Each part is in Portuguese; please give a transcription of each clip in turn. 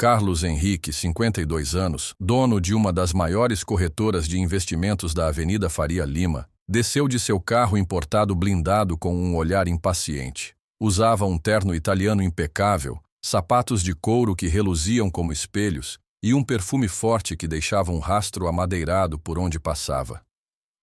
Carlos Henrique, 52 anos, dono de uma das maiores corretoras de investimentos da Avenida Faria Lima, desceu de seu carro importado blindado com um olhar impaciente. Usava um terno italiano impecável, sapatos de couro que reluziam como espelhos e um perfume forte que deixava um rastro amadeirado por onde passava.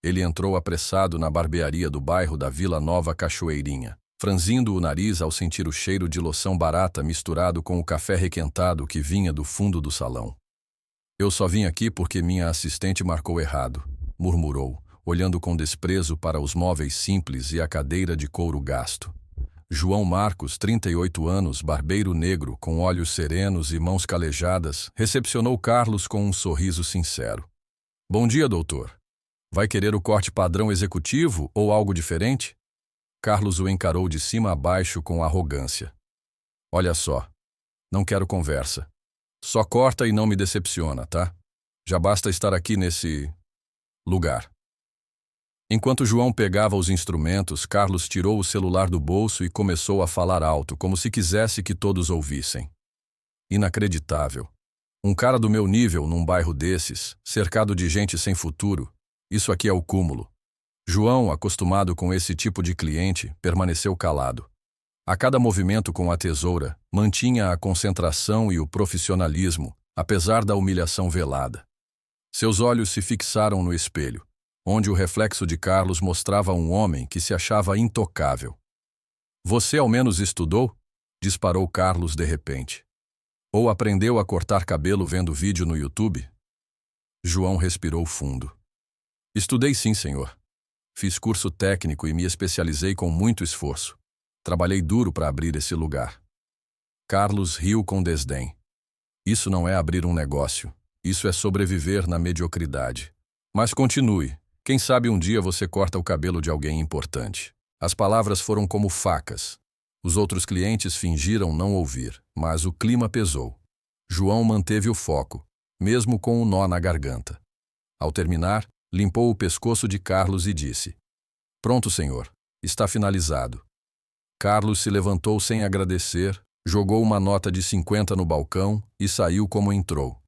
Ele entrou apressado na barbearia do bairro da Vila Nova Cachoeirinha, franzindo o nariz ao sentir o cheiro de loção barata misturado com o café requentado que vinha do fundo do salão. "Eu só vim aqui porque minha assistente marcou errado", murmurou, olhando com desprezo para os móveis simples e a cadeira de couro gasto. João Marcos, 38 anos, barbeiro negro, com olhos serenos e mãos calejadas, recepcionou Carlos com um sorriso sincero. "Bom dia, doutor. Vai querer o corte padrão executivo ou algo diferente?" Carlos o encarou de cima a baixo com arrogância. "Olha só, não quero conversa. Só corta e não me decepciona, tá? Já basta estar aqui nesse lugar." Enquanto João pegava os instrumentos, Carlos tirou o celular do bolso e começou a falar alto, como se quisesse que todos ouvissem. Inacreditável. Um cara do meu nível num bairro desses, cercado de gente sem futuro, isso aqui é o cúmulo. João, acostumado com esse tipo de cliente, permaneceu calado. A cada movimento com a tesoura, mantinha a concentração e o profissionalismo, apesar da humilhação velada. Seus olhos se fixaram no espelho, onde o reflexo de Carlos mostrava um homem que se achava intocável. "Você ao menos estudou?" disparou Carlos de repente. "Ou aprendeu a cortar cabelo vendo vídeo no YouTube?" João respirou fundo. "Estudei sim, senhor. Fiz curso técnico e me especializei com muito esforço. Trabalhei duro para abrir esse lugar." Carlos riu com desdém. "Isso não é abrir um negócio. Isso é sobreviver na mediocridade. Mas continue. Quem sabe um dia você corta o cabelo de alguém importante." As palavras foram como facas. Os outros clientes fingiram não ouvir, mas o clima pesou. João manteve o foco, mesmo com um nó na garganta. Ao terminar, limpou o pescoço de Carlos e disse: "Pronto, senhor. Está finalizado." Carlos se levantou sem agradecer, jogou uma nota de 50 no balcão e saiu como entrou,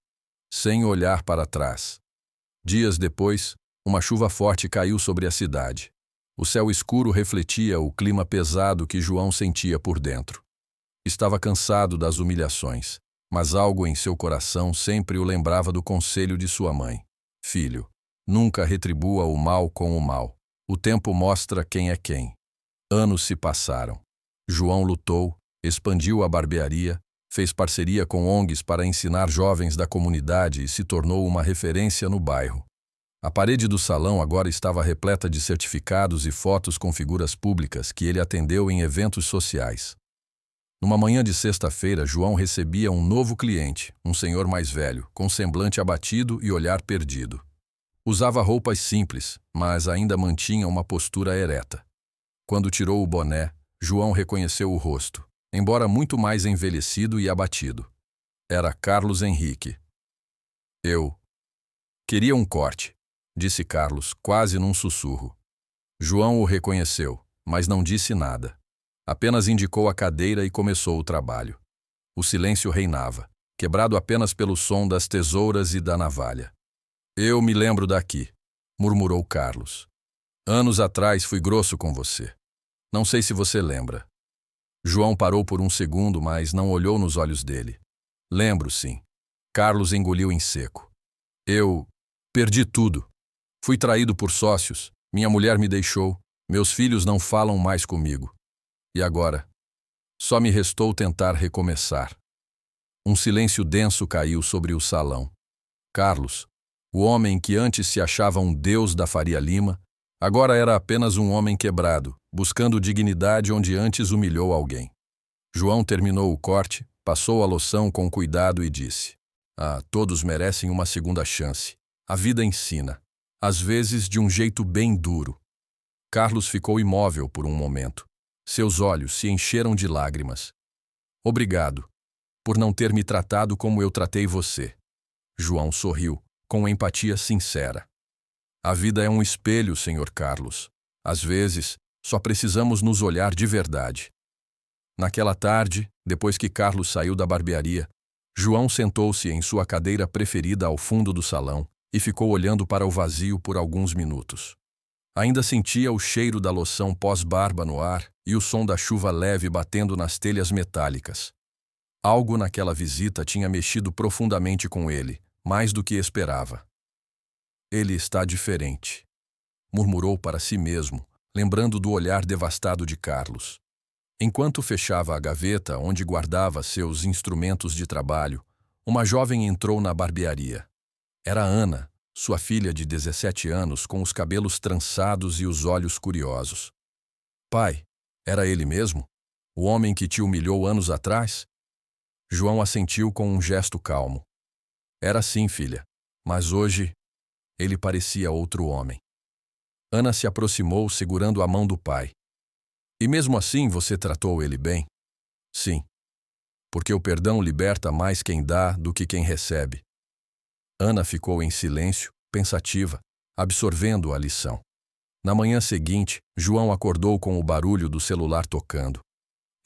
sem olhar para trás. Dias depois, uma chuva forte caiu sobre a cidade. O céu escuro refletia o clima pesado que João sentia por dentro. Estava cansado das humilhações, mas algo em seu coração sempre o lembrava do conselho de sua mãe: "Filho, nunca retribua o mal com o mal. O tempo mostra quem é quem." Anos se passaram. João lutou, expandiu a barbearia, fez parceria com ONGs para ensinar jovens da comunidade e se tornou uma referência no bairro. A parede do salão agora estava repleta de certificados e fotos com figuras públicas que ele atendeu em eventos sociais. Numa manhã de sexta-feira, João recebia um novo cliente, um senhor mais velho, com semblante abatido e olhar perdido. Usava roupas simples, mas ainda mantinha uma postura ereta. Quando tirou o boné, João reconheceu o rosto, embora muito mais envelhecido e abatido. Era Carlos Henrique. "Eu queria um corte", disse Carlos, quase num sussurro. João o reconheceu, mas não disse nada. Apenas indicou a cadeira e começou o trabalho. O silêncio reinava, quebrado apenas pelo som das tesouras e da navalha. "Eu me lembro daqui", murmurou Carlos. "Anos atrás fui grosso com você. Não sei se você lembra." João parou por um segundo, mas não olhou nos olhos dele. "Lembro, sim." Carlos engoliu em seco. "Eu perdi tudo. Fui traído por sócios, minha mulher me deixou, meus filhos não falam mais comigo. E agora? Só me restou tentar recomeçar." Um silêncio denso caiu sobre o salão. Carlos, o homem que antes se achava um deus da Faria Lima, agora era apenas um homem quebrado, buscando dignidade onde antes humilhou alguém. João terminou o corte, passou a loção com cuidado e disse: "Todos merecem uma segunda chance. A vida ensina. Às vezes de um jeito bem duro." Carlos ficou imóvel por um momento. Seus olhos se encheram de lágrimas. "Obrigado por não ter me tratado como eu tratei você." João sorriu, com empatia sincera. "A vida é um espelho, senhor Carlos. Às vezes, só precisamos nos olhar de verdade." Naquela tarde, depois que Carlos saiu da barbearia, João sentou-se em sua cadeira preferida ao fundo do salão e ficou olhando para o vazio por alguns minutos. Ainda sentia o cheiro da loção pós-barba no ar e o som da chuva leve batendo nas telhas metálicas. Algo naquela visita tinha mexido profundamente com ele, mais do que esperava. Ele está diferente, murmurou para si mesmo, lembrando do olhar devastado de Carlos. Enquanto fechava a gaveta onde guardava seus instrumentos de trabalho, uma jovem entrou na barbearia. Era Ana, sua filha de 17 anos, com os cabelos trançados e os olhos curiosos. Pai, era ele mesmo? O homem que te humilhou anos atrás? João assentiu com um gesto calmo. Era sim, filha, mas hoje ele parecia outro homem. Ana se aproximou segurando a mão do pai. E mesmo assim você tratou ele bem? Sim. Porque o perdão liberta mais quem dá do que quem recebe. Ana ficou em silêncio, pensativa, absorvendo a lição. Na manhã seguinte, João acordou com o barulho do celular tocando.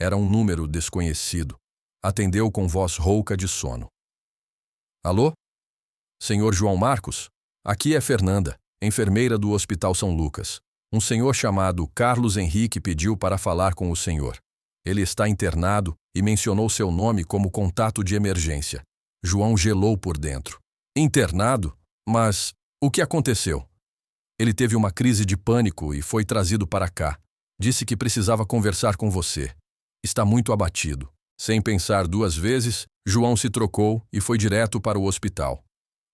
Era um número desconhecido. Atendeu com voz rouca de sono. Alô? Senhor João Marcos? Aqui é Fernanda, enfermeira do Hospital São Lucas. Um senhor chamado Carlos Henrique pediu para falar com o senhor. Ele está internado e mencionou seu nome como contato de emergência. João gelou por dentro. Internado? Mas o que aconteceu? Ele teve uma crise de pânico e foi trazido para cá. Disse que precisava conversar com você. Está muito abatido. Sem pensar duas vezes, João se trocou e foi direto para o hospital.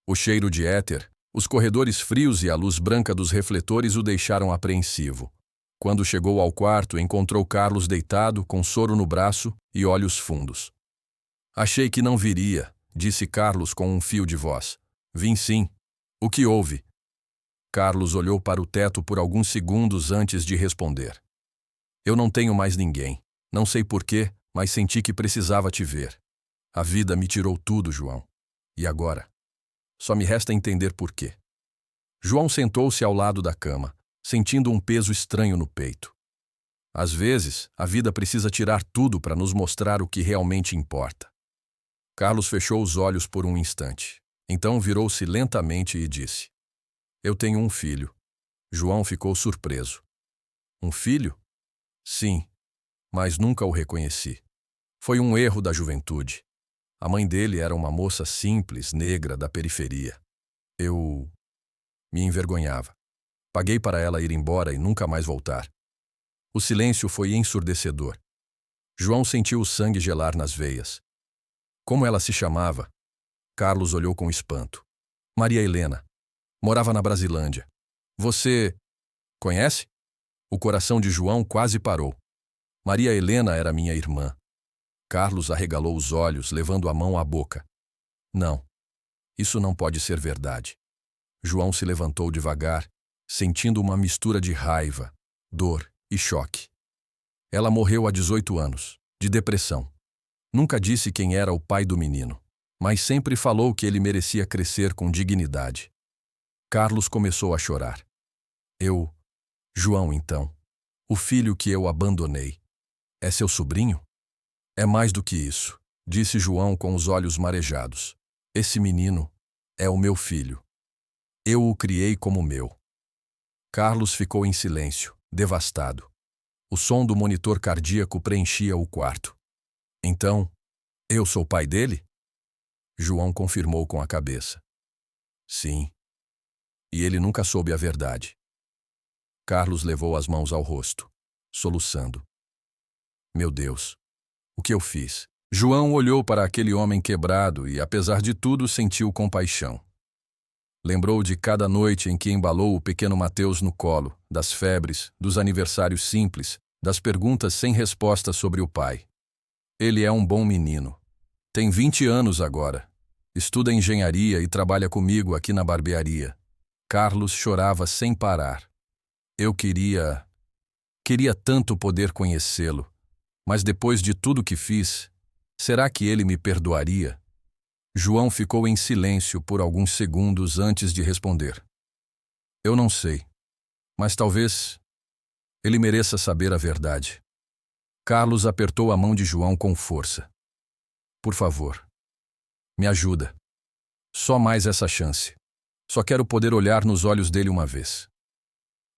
O cheiro de éter, os corredores frios e a luz branca dos refletores o deixaram apreensivo. Quando chegou ao quarto, encontrou Carlos deitado, com soro no braço e olhos fundos. Achei que não viria, disse Carlos com um fio de voz. Vim sim. O que houve? Carlos olhou para o teto por alguns segundos antes de responder. Eu não tenho mais ninguém. Não sei porquê, mas senti que precisava te ver. A vida me tirou tudo, João. E agora? Só me resta entender por quê. João sentou-se ao lado da cama, sentindo um peso estranho no peito. Às vezes, a vida precisa tirar tudo para nos mostrar o que realmente importa. Carlos fechou os olhos por um instante. Então virou-se lentamente e disse: Eu tenho um filho. João ficou surpreso. Um filho? Sim, mas nunca o reconheci. Foi um erro da juventude. A mãe dele era uma moça simples, negra, da periferia. Eu me envergonhava. Paguei para ela ir embora e nunca mais voltar. O silêncio foi ensurdecedor. João sentiu o sangue gelar nas veias. Como ela se chamava? Carlos olhou com espanto. Maria Helena. Morava na Brasilândia. Você conhece? O coração de João quase parou. Maria Helena era minha irmã. Carlos arregalou os olhos, levando a mão à boca. Não, isso não pode ser verdade. João se levantou devagar, sentindo uma mistura de raiva, dor e choque. Ela morreu há 18 anos, de depressão. Nunca disse quem era o pai do menino, mas sempre falou que ele merecia crescer com dignidade. Carlos começou a chorar. João, então, o filho que eu abandonei, é seu sobrinho? É mais do que isso, disse João com os olhos marejados. Esse menino é o meu filho. Eu o criei como meu. Carlos ficou em silêncio, devastado. O som do monitor cardíaco preenchia o quarto. Então, eu sou pai dele? João confirmou com a cabeça. Sim. E ele nunca soube a verdade. Carlos levou as mãos ao rosto, soluçando. Meu Deus, o que eu fiz? João olhou para aquele homem quebrado e, apesar de tudo, sentiu compaixão. Lembrou de cada noite em que embalou o pequeno Mateus no colo, das febres, dos aniversários simples, das perguntas sem resposta sobre o pai. Ele é um bom menino. Tem 20 anos agora. Estuda engenharia e trabalha comigo aqui na barbearia. Carlos chorava sem parar. Eu queria tanto poder conhecê-lo, mas depois de tudo que fiz, será que ele me perdoaria? João ficou em silêncio por alguns segundos antes de responder. Eu não sei, mas talvez ele mereça saber a verdade. Carlos apertou a mão de João com força. Por favor, Me ajuda. Só mais essa chance. Só quero poder olhar nos olhos dele uma vez.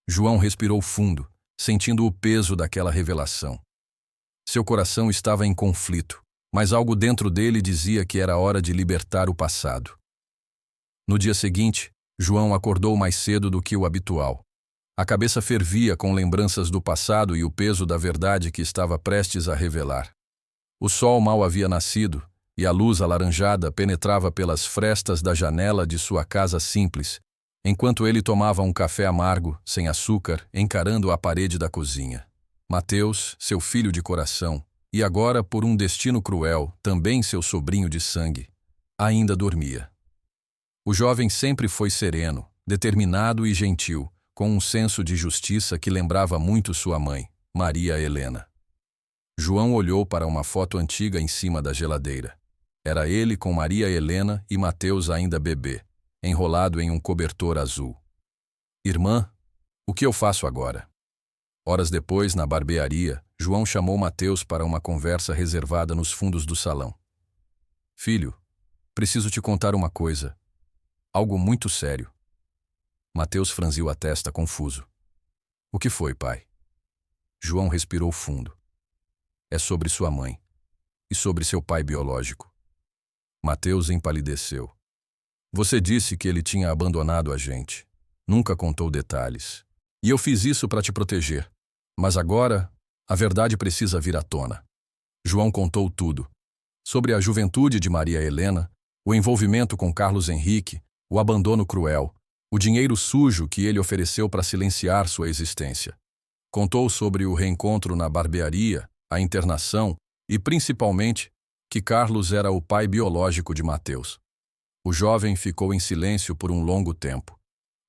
João respirou fundo, sentindo o peso daquela revelação. Seu coração estava em conflito, mas algo dentro dele dizia que era hora de libertar o passado. No dia seguinte, João acordou mais cedo do que o habitual. A cabeça fervia com lembranças do passado e o peso da verdade que estava prestes a revelar. O sol mal havia nascido, e a luz alaranjada penetrava pelas frestas da janela de sua casa simples, enquanto ele tomava um café amargo, sem açúcar, encarando a parede da cozinha. Mateus, seu filho de coração, e agora, por um destino cruel, também seu sobrinho de sangue, ainda dormia. O jovem sempre foi sereno, determinado e gentil, com um senso de justiça que lembrava muito sua mãe, Maria Helena. João olhou para uma foto antiga em cima da geladeira. Era ele com Maria Helena e Mateus ainda bebê, enrolado em um cobertor azul. Irmã, o que eu faço agora? Horas depois, na barbearia, João chamou Mateus para uma conversa reservada nos fundos do salão. Filho, preciso te contar uma coisa. Algo muito sério. Mateus franziu a testa, confuso. O que foi, pai? João respirou fundo. É sobre sua mãe e sobre seu pai biológico. Mateus empalideceu. Você disse que ele tinha abandonado a gente. Nunca contou detalhes. E eu fiz isso para te proteger. Mas agora, a verdade precisa vir à tona. João contou tudo. Sobre a juventude de Maria Helena, o envolvimento com Carlos Henrique, o abandono cruel, o dinheiro sujo que ele ofereceu para silenciar sua existência. Contou sobre o reencontro na barbearia, a internação e, principalmente, que Carlos era o pai biológico de Mateus. O jovem ficou em silêncio por um longo tempo.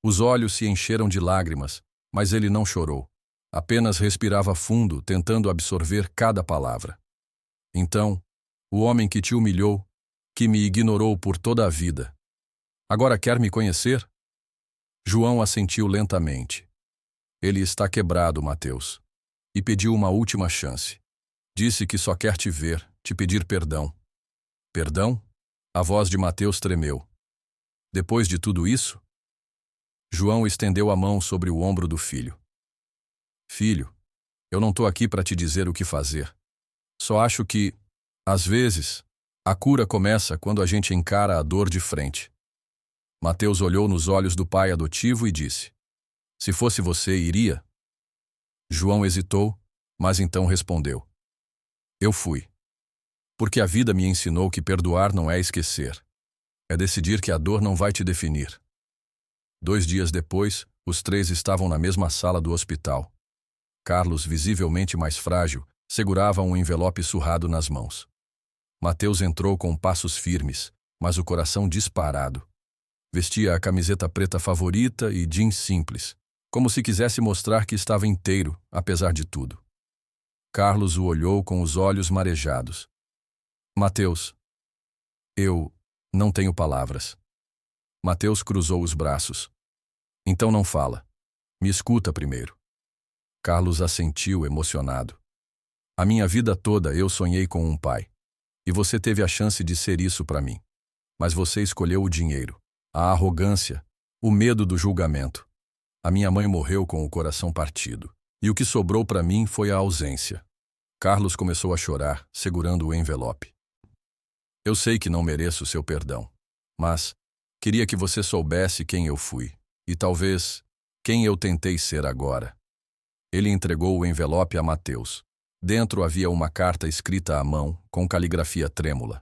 Os olhos se encheram de lágrimas, mas ele não chorou. Apenas respirava fundo, tentando absorver cada palavra. Então, o homem que te humilhou, que me ignorou por toda a vida, agora quer me conhecer? João assentiu lentamente. Ele está quebrado, Mateus, e pediu uma última chance. Disse que só quer te ver, te pedir perdão. Perdão? A voz de Mateus tremeu. Depois de tudo isso? João estendeu a mão sobre o ombro do filho. Filho, eu não estou aqui para te dizer o que fazer. Só acho que, às vezes, a cura começa quando a gente encara a dor de frente. Mateus olhou nos olhos do pai adotivo e disse: Se fosse você, iria? João hesitou, mas então respondeu: Eu fui. Porque a vida me ensinou que perdoar não é esquecer. É decidir que a dor não vai te definir. 2 dias depois, os 3 estavam na mesma sala do hospital. Carlos, visivelmente mais frágil, segurava um envelope surrado nas mãos. Mateus entrou com passos firmes, mas o coração disparado. Vestia a camiseta preta favorita e jeans simples, como se quisesse mostrar que estava inteiro, apesar de tudo. Carlos o olhou com os olhos marejados. Mateus, eu não tenho palavras. Mateus cruzou os braços. Então não fala. Me escuta primeiro. Carlos assentiu, emocionado. A minha vida toda eu sonhei com um pai. E você teve a chance de ser isso para mim. Mas você escolheu o dinheiro, a arrogância, o medo do julgamento. A minha mãe morreu com o coração partido. E o que sobrou para mim foi a ausência. Carlos começou a chorar, segurando o envelope. Eu sei que não mereço seu perdão, mas queria que você soubesse quem eu fui, e talvez quem eu tentei ser agora. Ele entregou o envelope a Mateus. Dentro havia uma carta escrita à mão, com caligrafia trêmula.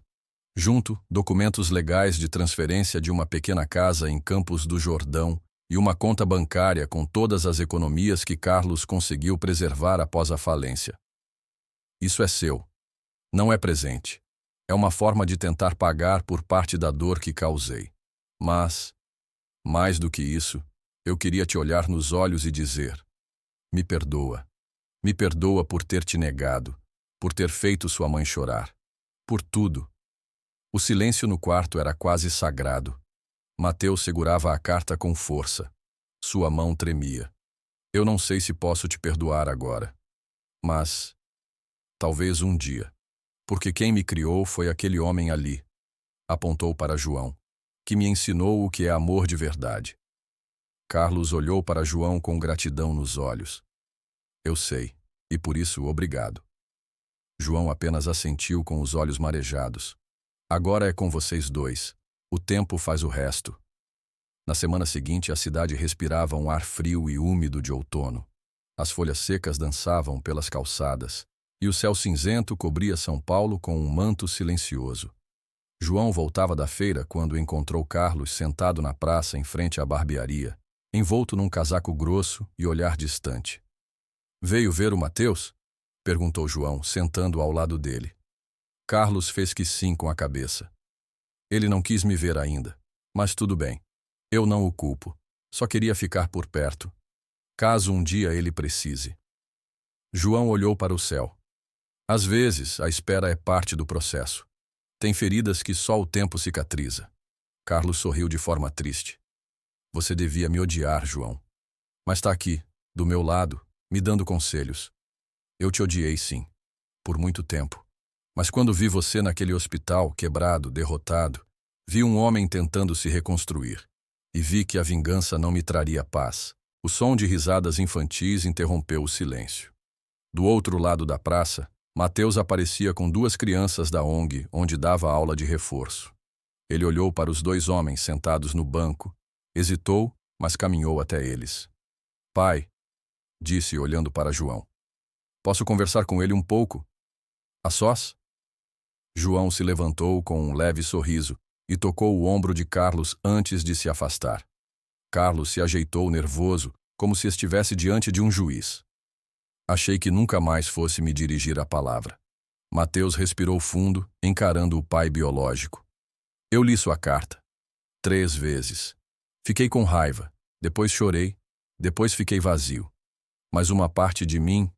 Junto, documentos legais de transferência de uma pequena casa em Campos do Jordão e uma conta bancária com todas as economias que Carlos conseguiu preservar após a falência. Isso é seu. Não é presente. É uma forma de tentar pagar por parte da dor que causei. Mas, mais do que isso, eu queria te olhar nos olhos e dizer: me perdoa. Me perdoa por ter te negado, por ter feito sua mãe chorar. Por tudo. O silêncio no quarto era quase sagrado. Mateus segurava a carta com força. Sua mão tremia. Eu não sei se posso te perdoar agora. Mas, talvez um dia. Porque quem me criou foi aquele homem ali. apontou para João, que me ensinou o que é amor de verdade. Carlos olhou para João com gratidão nos olhos. Eu sei, e por isso obrigado. João apenas assentiu com os olhos marejados. Agora é com vocês dois. O tempo faz o resto. Na semana seguinte, a cidade respirava um ar frio e úmido de outono. As folhas secas dançavam pelas calçadas, e o céu cinzento cobria São Paulo com um manto silencioso. João voltava da feira quando encontrou Carlos sentado na praça em frente à barbearia, envolto num casaco grosso e olhar distante. Veio ver o Mateus? Perguntou João, sentando ao lado dele. Carlos fez que sim com a cabeça. Ele não quis me ver ainda, mas tudo bem. Eu não o culpo. Só queria ficar por perto, caso um dia ele precise. João olhou para o céu. Às vezes, a espera é parte do processo. Tem feridas que só o tempo cicatriza. Carlos sorriu de forma triste. Você devia me odiar, João. Mas está aqui, do meu lado, me dando conselhos. Eu te odiei, sim, por muito tempo. Mas quando vi você naquele hospital, quebrado, derrotado, vi um homem tentando se reconstruir. E vi que a vingança não me traria paz. O som de risadas infantis interrompeu o silêncio. Do outro lado da praça, Mateus aparecia com duas crianças da ONG, onde dava aula de reforço. Ele olhou para os dois homens sentados no banco, hesitou, mas caminhou até eles. Pai, disse olhando para João. Posso conversar com ele um pouco? A sós? João se levantou com um leve sorriso e tocou o ombro de Carlos antes de se afastar. Carlos se ajeitou nervoso, como se estivesse diante de um juiz. Achei que nunca mais fosse me dirigir a palavra. Mateus respirou fundo, encarando o pai biológico. Eu li sua carta. 3 vezes. Fiquei com raiva, depois chorei, depois fiquei vazio. Mas uma parte de mim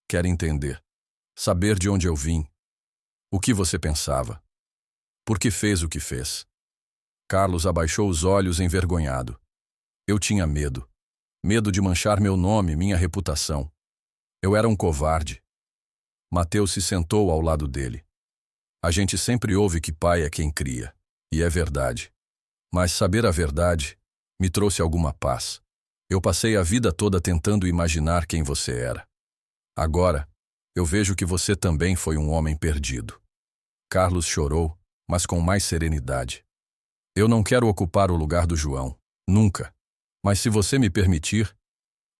quer entender, saber de onde eu vim, o que você pensava, por que fez o que fez. Carlos abaixou os olhos envergonhado. Eu tinha medo. Medo de manchar meu nome, minha reputação. Eu era um covarde. Mateus se sentou ao lado dele. A gente sempre ouve que pai é quem cria, e é verdade. Mas saber a verdade me trouxe alguma paz. Eu passei a vida toda tentando imaginar quem você era. Agora, eu vejo que você também foi um homem perdido. Carlos chorou, mas com mais serenidade. Eu não quero ocupar o lugar do João, nunca. Mas se você me permitir,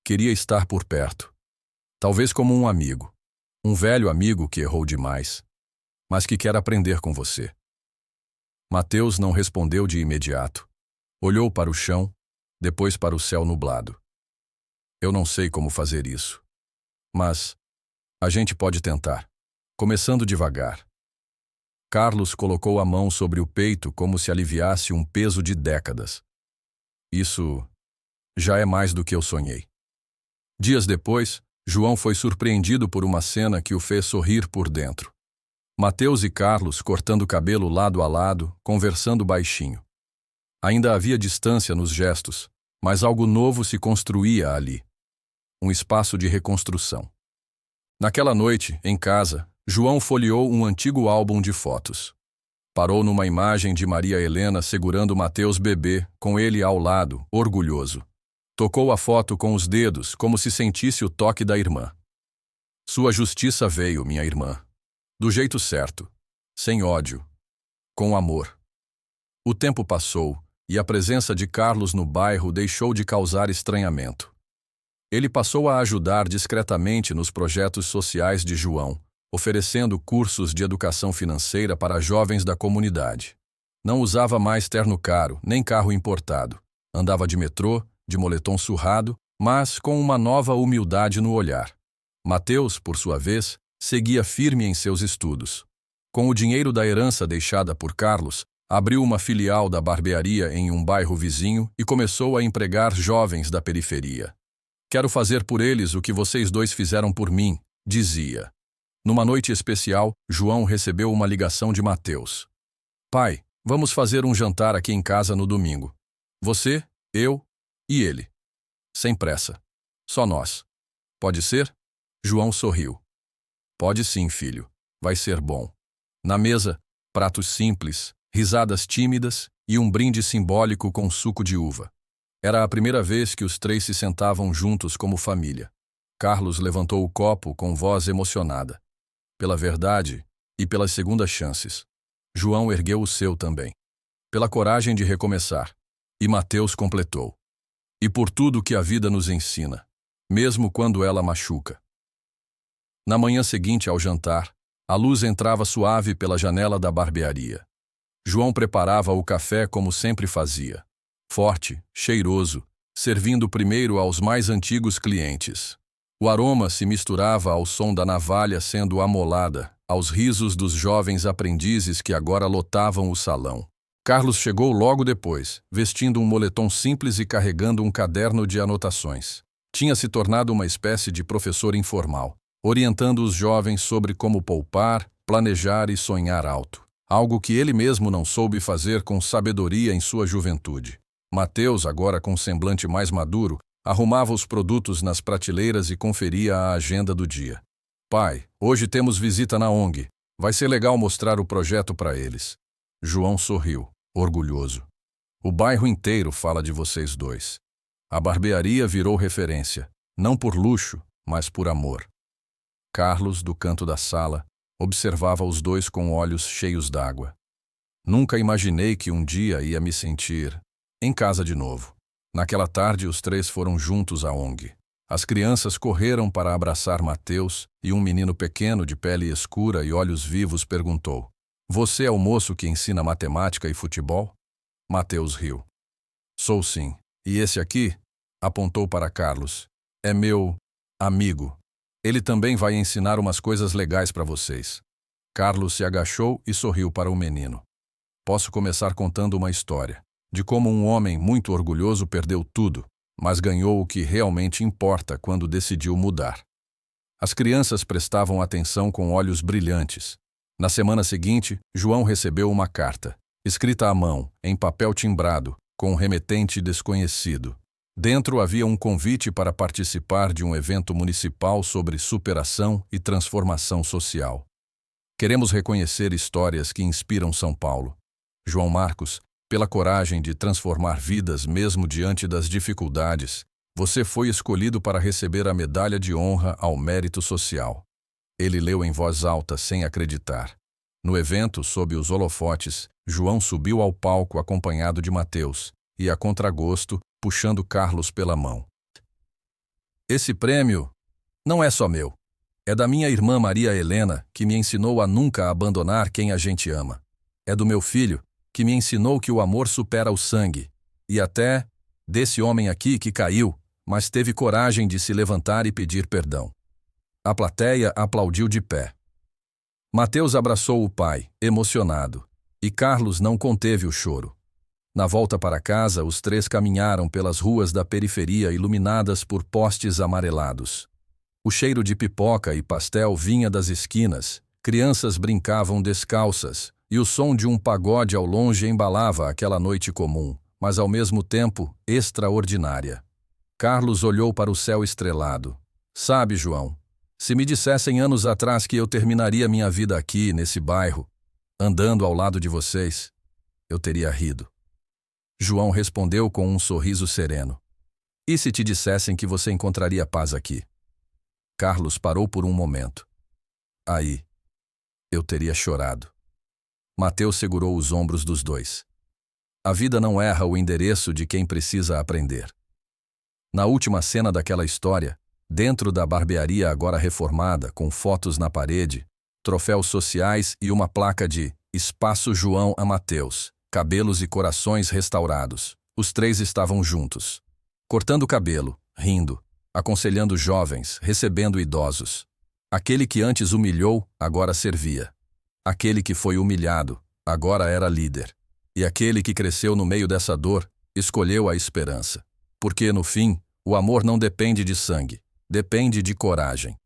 queria estar por perto. Talvez como um amigo. Um velho amigo que errou demais, mas que quer aprender com você. Mateus não respondeu de imediato. Olhou para o chão, depois para o céu nublado. Eu não sei como fazer isso. Mas a gente pode tentar, começando devagar. Carlos colocou a mão sobre o peito como se aliviasse um peso de décadas. Isso já é mais do que eu sonhei. Dias depois, João foi surpreendido por uma cena que o fez sorrir por dentro. Mateus e Carlos cortando cabelo lado a lado, conversando baixinho. Ainda havia distância nos gestos, mas algo novo se construía ali. Um espaço de reconstrução. Naquela noite, em casa, João folheou um antigo álbum de fotos. Parou numa imagem de Maria Helena segurando Mateus bebê, com ele ao lado, orgulhoso. Tocou a foto com os dedos, como se sentisse o toque da irmã. Sua justiça veio, minha irmã. Do jeito certo. Sem ódio. Com amor. O tempo passou, e a presença de Carlos no bairro deixou de causar estranhamento. Ele passou a ajudar discretamente nos projetos sociais de João, oferecendo cursos de educação financeira para jovens da comunidade. Não usava mais terno caro, nem carro importado. Andava de metrô, de moletom surrado, mas com uma nova humildade no olhar. Mateus, por sua vez, seguia firme em seus estudos. Com o dinheiro da herança deixada por Carlos, abriu uma filial da barbearia em um bairro vizinho e começou a empregar jovens da periferia. Quero fazer por eles o que vocês dois fizeram por mim, dizia. Numa noite especial, João recebeu uma ligação de Mateus. Pai, vamos fazer um jantar aqui em casa no domingo. Você, eu e ele. Sem pressa. Só nós. Pode ser? João sorriu. Pode sim, filho. Vai ser bom. Na mesa, pratos simples, risadas tímidas e um brinde simbólico com suco de uva. Era a primeira vez que os três se sentavam juntos como família. Carlos levantou o copo com voz emocionada. Pela verdade e pelas segundas chances. João ergueu o seu também. Pela coragem de recomeçar. E Mateus completou. E por tudo que a vida nos ensina, mesmo quando ela machuca. Na manhã seguinte ao jantar, a luz entrava suave pela janela da barbearia. João preparava o café como sempre fazia. Forte, cheiroso, servindo primeiro aos mais antigos clientes. O aroma se misturava ao som da navalha sendo amolada, aos risos dos jovens aprendizes que agora lotavam o salão. Carlos chegou logo depois, vestindo um moletom simples e carregando um caderno de anotações. Tinha se tornado uma espécie de professor informal, orientando os jovens sobre como poupar, planejar e sonhar alto. Algo que ele mesmo não soube fazer com sabedoria em sua juventude. Mateus, agora com um semblante mais maduro, arrumava os produtos nas prateleiras e conferia a agenda do dia. Pai, hoje temos visita na ONG. Vai ser legal mostrar o projeto para eles. João sorriu, orgulhoso. O bairro inteiro fala de vocês dois. A barbearia virou referência, não por luxo, mas por amor. Carlos, do canto da sala, observava os dois com olhos cheios d'água. Nunca imaginei que um dia ia me sentir em casa de novo. Naquela tarde, os três foram juntos à ONG. As crianças correram para abraçar Mateus e um menino pequeno de pele escura e olhos vivos perguntou: "Você é o moço que ensina matemática e futebol?" Mateus riu. "Sou sim. E esse aqui?" apontou para Carlos. "É meu amigo. Ele também vai ensinar umas coisas legais para vocês." Carlos se agachou e sorriu para o menino. "Posso começar contando uma história de como um homem muito orgulhoso perdeu tudo, mas ganhou o que realmente importa quando decidiu mudar." As crianças prestavam atenção com olhos brilhantes. Na semana seguinte, João recebeu uma carta, escrita à mão, em papel timbrado, com um remetente desconhecido. Dentro havia um convite para participar de um evento municipal sobre superação e transformação social. "Queremos reconhecer histórias que inspiram São Paulo. João Marcos, pela coragem de transformar vidas mesmo diante das dificuldades, você foi escolhido para receber a medalha de honra ao mérito social." Ele leu em voz alta sem acreditar. No evento, sob os holofotes, João subiu ao palco acompanhado de Mateus, e a contragosto, puxando Carlos pela mão. "Esse prêmio não é só meu. É da minha irmã Maria Helena, que me ensinou a nunca abandonar quem a gente ama. É do meu filho, que me ensinou que o amor supera o sangue. E até desse homem aqui que caiu, mas teve coragem de se levantar e pedir perdão." A plateia aplaudiu de pé. Mateus abraçou o pai, emocionado, e Carlos não conteve o choro. Na volta para casa, os três caminharam pelas ruas da periferia iluminadas por postes amarelados. O cheiro de pipoca e pastel vinha das esquinas, crianças brincavam descalças, e o som de um pagode ao longe embalava aquela noite comum, mas ao mesmo tempo extraordinária. Carlos olhou para o céu estrelado. "Sabe, João, se me dissessem anos atrás que eu terminaria minha vida aqui, nesse bairro, andando ao lado de vocês, eu teria rido." João respondeu com um sorriso sereno. "E se te dissessem que você encontraria paz aqui?" Carlos parou por um momento. "Aí, eu teria chorado." Mateus segurou os ombros dos dois. A vida não erra o endereço de quem precisa aprender. Na última cena daquela história, dentro da barbearia agora reformada, com fotos na parede, troféus sociais e uma placa de Espaço João a Mateus, cabelos e corações restaurados. Os três estavam juntos, cortando cabelo, rindo, aconselhando jovens, recebendo idosos. Aquele que antes humilhou, agora servia. Aquele que foi humilhado, agora era líder. E aquele que cresceu no meio dessa dor, escolheu a esperança. Porque, no fim, o amor não depende de sangue, depende de coragem.